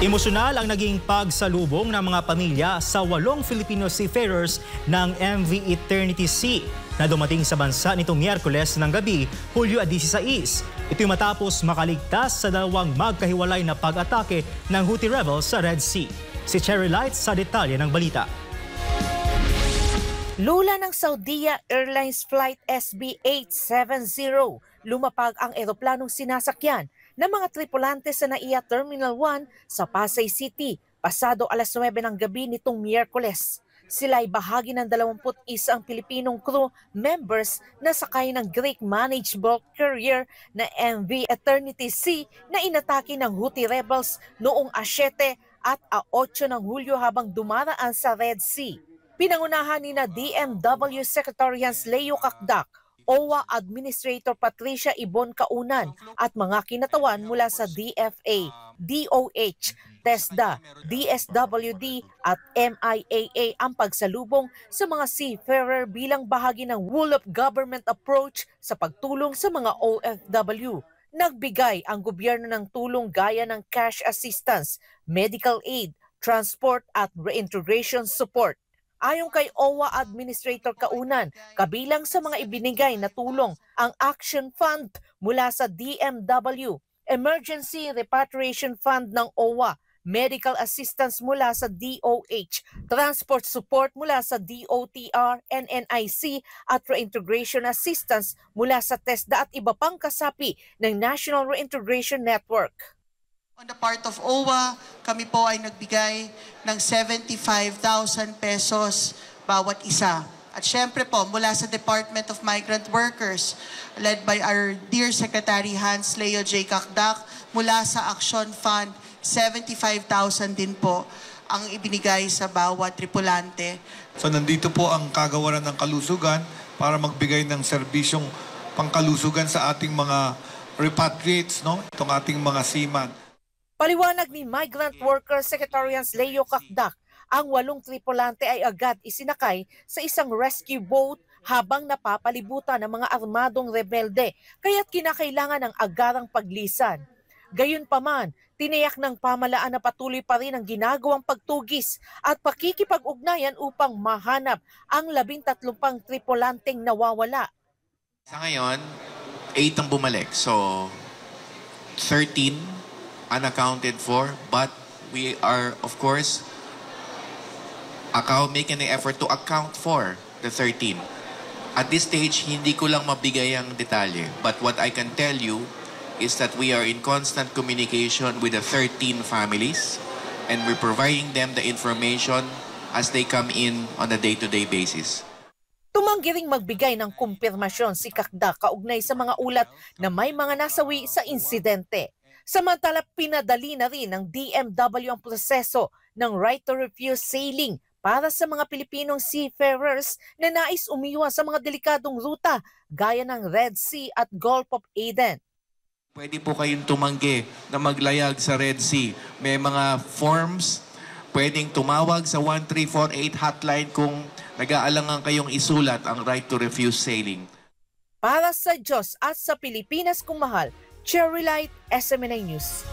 Emosyonal ang naging pagsalubong ng mga pamilya sa 8 Filipino seafarers ng MV Eternity Sea na dumating sa bansa nitong Miyerkules ng gabi, Hulyo 16. Ito'y matapos makaligtas sa dalawang magkahiwalay na pag-atake ng Houthi rebels sa Red Sea. Si Cherry Light sa detalye ng balita. Lula ng Saudia Airlines Flight SB870, lumapag ang eroplanong sinasakyan ng mga tripulante sa NAIA Terminal 1 sa Pasay City pasado alas 9 ng gabi nitong Miyerkules. Sila ay bahagi ng 21 Pilipinong crew members na sakay ng Greek-managed bulk carrier na MV Eternity Sea na inatake ng Houthi rebels noong 7 at 8 ng Hulyo habang dumaraan sa Red Sea. Pinangunahan ni na DMW Secretary Hans Leo Kakdak, OWA Administrator Patricia Ibon Kaunan at mga kinatawan mula sa DFA, DOH, TESDA, DSWD at MIAA ang pagsalubong sa mga seafarer bilang bahagi ng Wolof government approach sa pagtulong sa mga OFW. Nagbigay ang gobyerno ng tulong gaya ng cash assistance, medical aid, transport at reintegration support. Ayon kay OWA Administrator Kaunan, kabilang sa mga ibinigay na tulong ang Action Fund mula sa DMW, Emergency Repatriation Fund ng OWA, Medical Assistance mula sa DOH, Transport Support mula sa DOTR, NNIC at Reintegration Assistance mula sa TESDA at iba pang kasapi ng National Reintegration Network. On the part of OWA, kami po ay nagbigay ng 75,000 pesos bawat isa. At syempre po, mula sa Department of Migrant Workers, led by our dear Secretary Hans Leo J. Kakdak, mula sa Action Fund, 75,000 din po ang ibinigay sa bawat tripulante. So nandito po ang kagawaran ng kalusugan para magbigay ng serbisyong pangkalusugan sa ating mga repatriates, no? Itong ating mga seaman. Paliwanag ni Migrant Worker Secretary Hans Leo Kakdak, ang 8 tripulante ay agad isinakay sa isang rescue boat habang napapalibutan ng mga armadong rebelde, kaya't kinakailangan ng agarang paglisan. Gayunpaman, tiniyak ng pamalaan na patuloy pa rin ang ginagawang pagtugis at pakikipag-ugnayan upang mahanap ang 13 pang tripulanteng nawawala. Sa ngayon, 8 ang bumalik. So, 13 unaccounted for, but we are, of course, making an effort to account for the 13. At this stage, hindi ko lang mabigay ang detalye. But what I can tell you is that we are in constant communication with the 13 families and we're providing them the information as they come in on a day-to-day basis. Tumanggi ring magbigay ng kumpirmasyon si Kakdak kaugnay sa mga ulat na may mga nasawi sa insidente. Samantala, pinadali na rin ng DMW ang proseso ng right to refuse sailing para sa mga Pilipinong seafarers na nais umiwas sa mga delikadong ruta gaya ng Red Sea at Gulf of Aden. Pwede po kayong tumanggi na maglayag sa Red Sea. May mga forms, pwedeng tumawag sa 1348 hotline kung nag-aalangan kayong isulat ang right to refuse sailing. Para sa Diyos at sa Pilipinas kung mahal, Cherry Light, SMNA News.